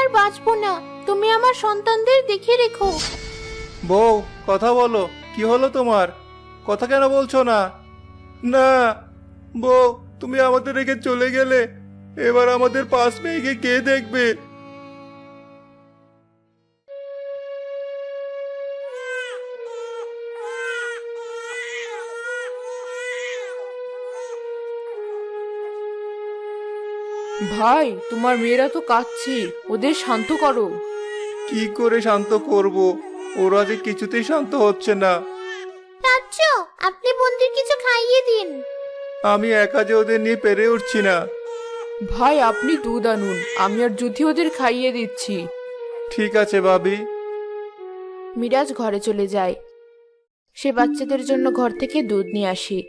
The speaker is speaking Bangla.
আর বাঁচবো না। তুমি আমার সন্তানদের দেখে রেখো। বউ, কথা বলো। কি হলো তোমার? কথা কেন বলছো না? না বউ, তুমি আমাদের রেখে চলে গেলে। এবার আমাদের 5 মেয়েকে কে দেখবে? ভাই, তোমার মেয়েরা তো কাঁদছে, ওদের শান্ত করো। কি করে শান্ত করব? ওরা যে কিছুতেই শান্ত হচ্ছে না। চাচ্চু, আপনি বোনদের কিছু খাইয়ে দিন। আমি একা যে ওদের নিয়ে পেরে উঠছি না। ভাই, আপনি দুধ আনুন, আমি আর যুথি ওদের খাইয়ে দিচ্ছি। ঠিক আছে ভাবি। মিরাজ ঘরে চলে যায়। সে বাচ্চাদের জন্য ঘর থেকে দুধ নিয়ে আসে।